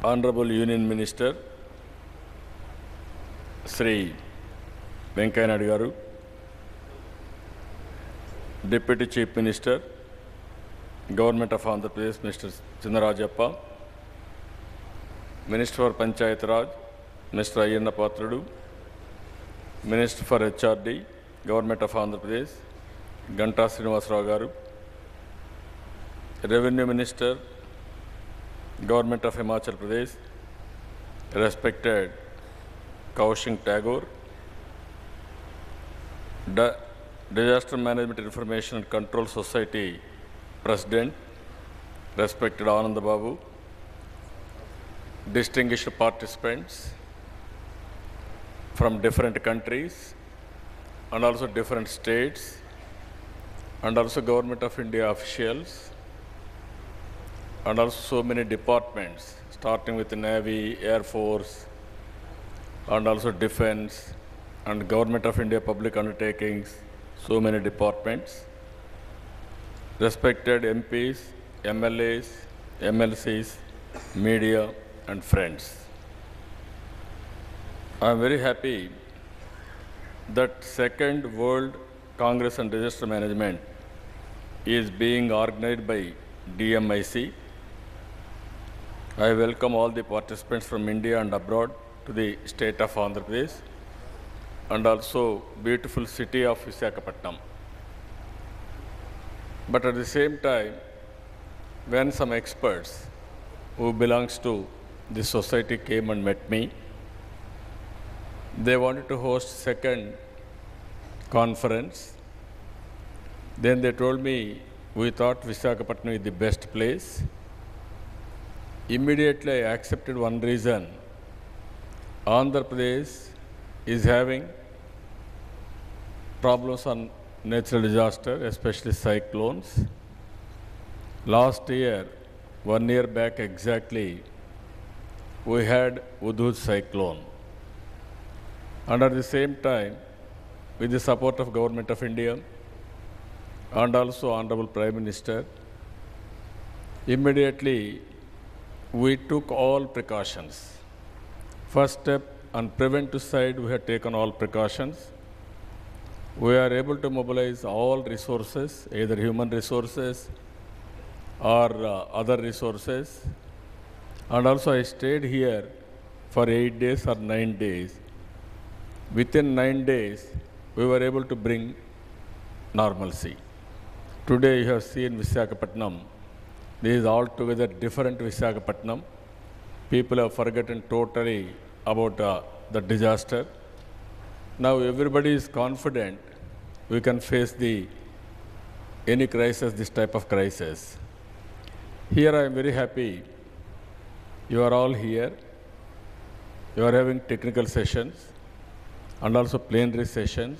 Honorable Union Minister Sri Venkaiah Naidu Garu, Deputy Chief Minister, Government of Andhra Pradesh, Mr. Chinnarajappa, Minister for Panchayat Raj, Mr. Ayyana Patradu, Minister for HRD, Government of Andhra Pradesh, Ganta Srinivasarao Garu, Revenue Minister, Government of Himachal Pradesh, respected Kaushik Tagore, Disaster Management Information and Control Society President, respected Anand Babu, distinguished participants from different countries and also different states, and also Government of India officials, and also so many departments, starting with the Navy, Air Force, and also Defense, and Government of India public undertakings, so many departments, respected MPs, MLAs, MLCs, media, and friends. I am very happy that second World Congress on Disaster Management is being organized by DMIC. I welcome all the participants from India and abroad to the state of Andhra Pradesh and also beautiful city of Visakhapatnam. But at the same time, when some experts who belongs to this society came and met me, they wanted to host second conference. Then they told me, we thought Visakhapatnam is the best place. Immediately I accepted one reason. Andhra Pradesh is having problems on natural disaster, especially cyclones. Last year, 1 year back exactly, we had Hudhud cyclone. And at the same time, with the support of Government of India and also Honorable Prime Minister, immediately we took all precautions. First step, on preventive side, we have taken all precautions. We are able to mobilize all resources, either human resources or other resources. And also I stayed here for 8 days or 9 days. Within 9 days, we were able to bring normalcy. Today you have seen Visakhapatnam. This is altogether different Visakhapatnam. People have forgotten totally about the disaster. Now everybody is confident we can face any crisis, this type of crisis. Here I am very happy. You are all here. You are having technical sessions and also plenary sessions.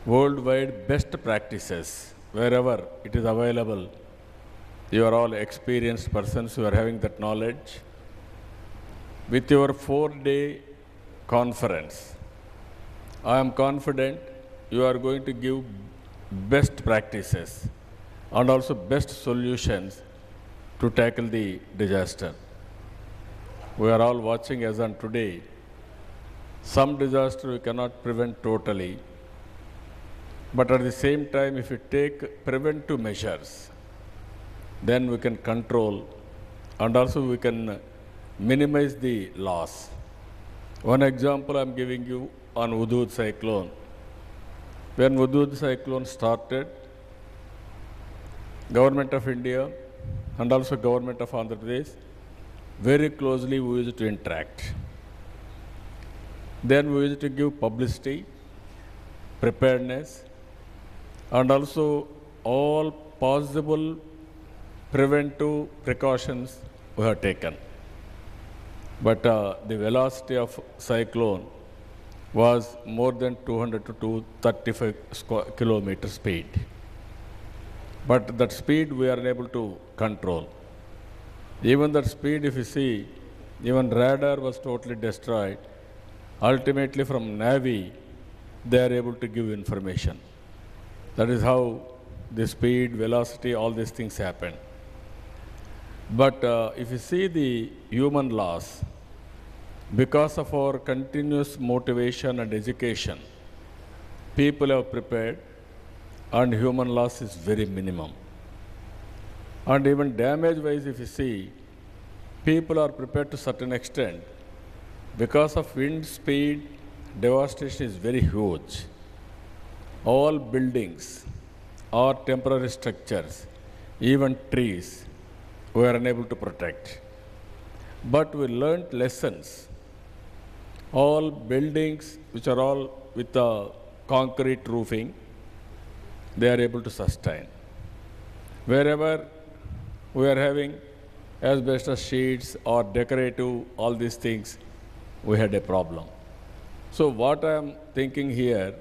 Worldwide best practices, wherever it is available. You are all experienced persons who are having that knowledge. With your 4-day conference, I am confident you are going to give best practices and also best solutions to tackle the disaster. We are all watching as on today. Some disaster we cannot prevent totally, but at the same time, if we take preventive measures, then we can control and also we can minimize the loss. One example I am giving you on Hudhud cyclone. When Hudhud cyclone started, Government of India and also Government of Andhra Pradesh very closely we used to interact. Then we used to give publicity, preparedness, and also all possible preventive precautions we have taken. But the velocity of cyclone was more than 200 to 235 kilometer speed. But that speed we are unable to control. Even that speed, if you see, even radar was totally destroyed. Ultimately from Navy, they are able to give information. That is how the speed, velocity, all these things happen. But if you see the human loss, because of our continuous motivation and education, people have prepared and human loss is very minimum. And even damage wise, if you see, people are prepared to certain extent. Because of wind speed, devastation is very huge. All buildings or temporary structures, even trees, we are unable to protect. But we learned lessons. All buildings which are all with a concrete roofing, they are able to sustain. Wherever we are having asbestos sheets or decorative, all these things, we had a problem. So what I am thinking here,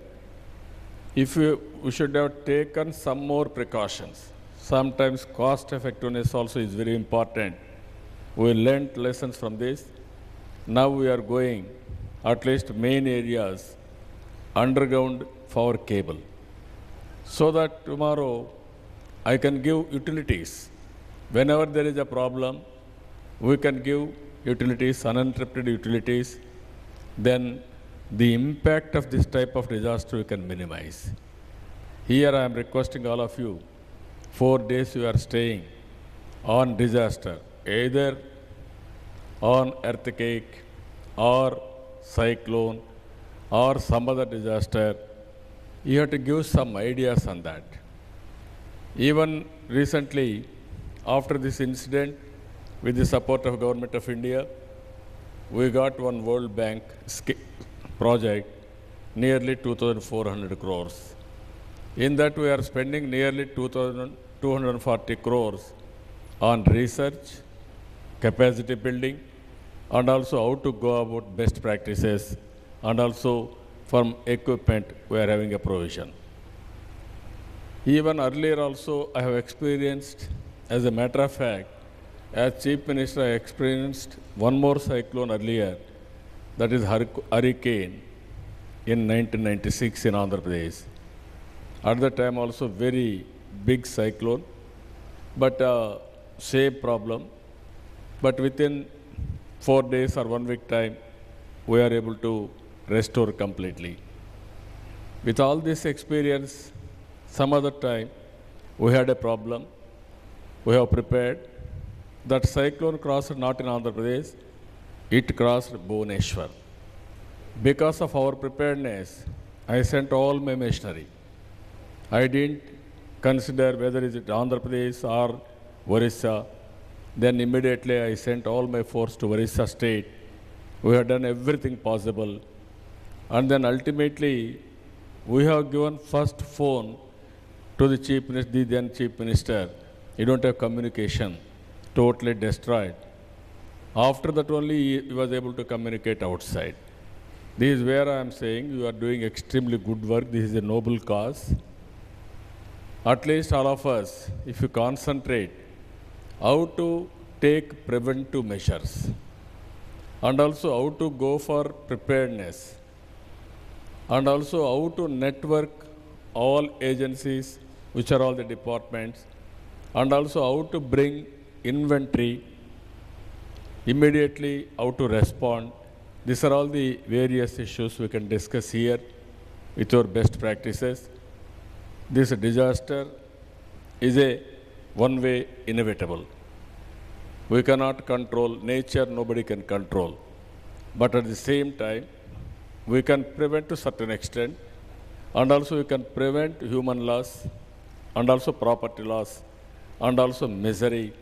if we should have taken some more precautions. Sometimes cost effectiveness also is very important. We learned lessons from this. Now we are going, at least main areas, underground power cable, so that tomorrow I can give utilities. Whenever there is a problem, we can give utilities, uninterrupted utilities, then the impact of this type of disaster we can minimize. Here I am requesting all of you, 4 days you are staying on disaster, either on earthquake or cyclone or some other disaster. You have to give some ideas on that. Even recently, after this incident, with the support of Government of India, we got one World Bank project, nearly 2,400 crores. In that we are spending nearly 2,240 crores on research, capacity building, and also how to go about best practices, and also from equipment we are having a provision. Even earlier also I have experienced, as a matter of fact, as Chief Minister I experienced one more cyclone earlier, that is hurricane in 1996 in Andhra Pradesh. At the time also very big cyclone, but same problem. But within 4 days or 1 week time, we are able to restore completely. With all this experience, some other time, we had a problem. We have prepared. That cyclone crossed not in Andhra Pradesh, it crossed Bhubaneswar. Because of our preparedness, I sent all my machinery. I didn't consider whether it is Andhra Pradesh or Orissa. Then immediately I sent all my force to Orissa state. We have done everything possible. And then ultimately, we have given first phone to the Chief Minister, the then Chief Minister. You don't have communication, totally destroyed. After that only he was able to communicate outside. This is where I am saying you are doing extremely good work. This is a noble cause. At least all of us, if you concentrate how to take preventive measures and also how to go for preparedness and also how to network all agencies, which are all the departments, and also how to bring inventory, immediately how to respond. These are all the various issues we can discuss here with your best practices. This disaster is a one-way inevitable. We cannot control nature, nobody can control. But at the same time, we can prevent to a certain extent, and also we can prevent human loss, and also property loss, and also misery.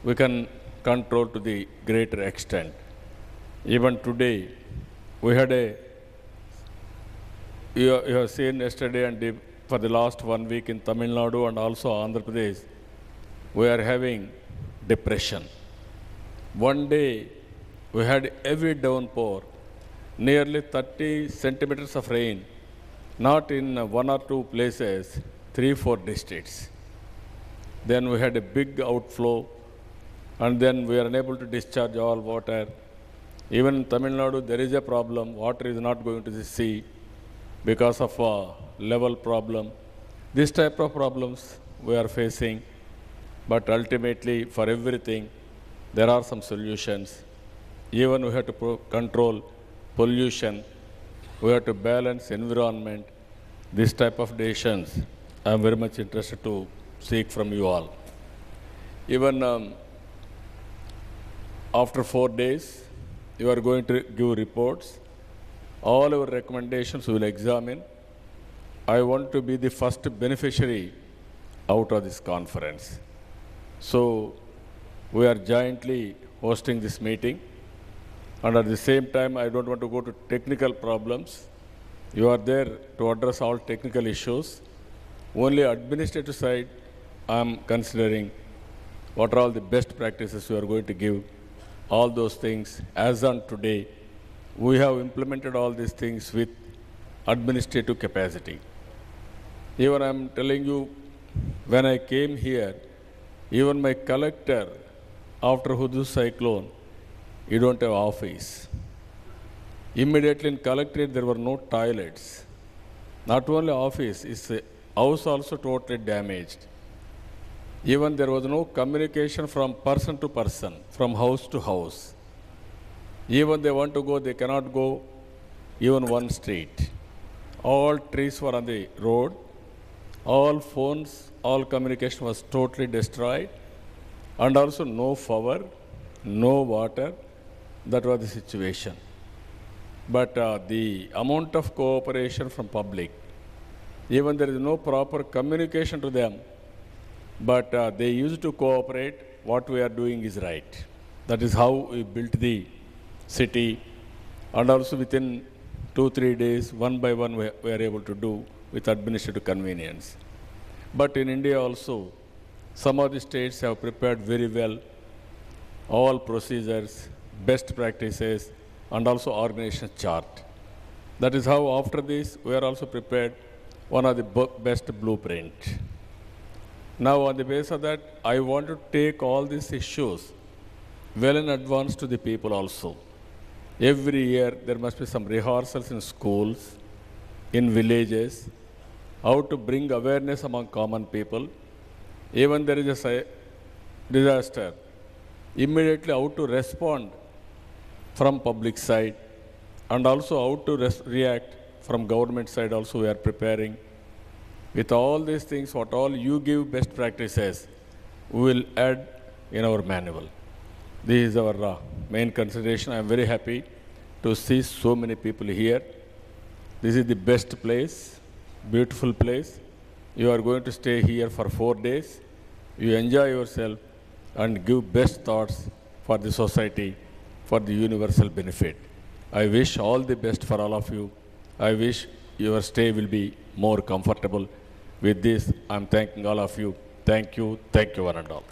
We can control to the greater extent. Even today, we had you have seen yesterday and for the last 1 week in Tamil Nadu and also Andhra Pradesh, we are having depression. One day, we had heavy downpour, nearly 30 centimeters of rain, not in 1 or 2 places, 3-4 districts. Then we had a big outflow, and then we are unable to discharge all water. Even in Tamil Nadu, there is a problem. Water is not going to the sea because of a level problem. This type of problems we are facing. but ultimately for everything, there are some solutions. Even we have to control pollution, we have to balance environment, this type of decisions I am very much interested to seek from you all. Even after 4 days, you are going to give reports. All our recommendations we will examine. I want to be the first beneficiary out of this conference. So we are jointly hosting this meeting. And at the same time, I don't want to go to technical problems. You are there to address all technical issues. Only administrative side, I am considering what are all the best practices you are going to give. All those things, as on today, we have implemented all these things with administrative capacity. Even I am telling you, when I came here, even my collector, after Hudhud cyclone, you don't have office. Immediately in collectorate, there were no toilets. Not only office, it's a house also totally damaged. Even there was no communication from person to person, from house to house. Even they want to go, they cannot go even one street. All trees were on the road. All phones, all communication was totally destroyed. And also no power, no water. That was the situation. But the amount of cooperation from public, even there is no proper communication to them, but they used to cooperate. What we are doing is right. That is how we built the city. And also within 2-3 days, one by one, we are able to do with administrative convenience. But in India also, some of the states have prepared very well all procedures, best practices, and also organization chart. That is how after this, we are also prepared one of the best blueprint. Now on the basis of that, I want to take all these issues well in advance to the people also. Every year, there must be some rehearsals in schools, in villages, how to bring awareness among common people. Even there is a disaster, immediately how to respond from public side, and also how to react from government side also we are preparing. With all these things, what all you give best practices, we will add in our manual. This is our main consideration. I am very happy to see so many people here. This is the best place, beautiful place. You are going to stay here for 4 days. You enjoy yourself and give best thoughts for the society, for the universal benefit. I wish all the best for all of you. I wish your stay will be more comfortable. With this, I am thanking all of you. Thank you, one and all.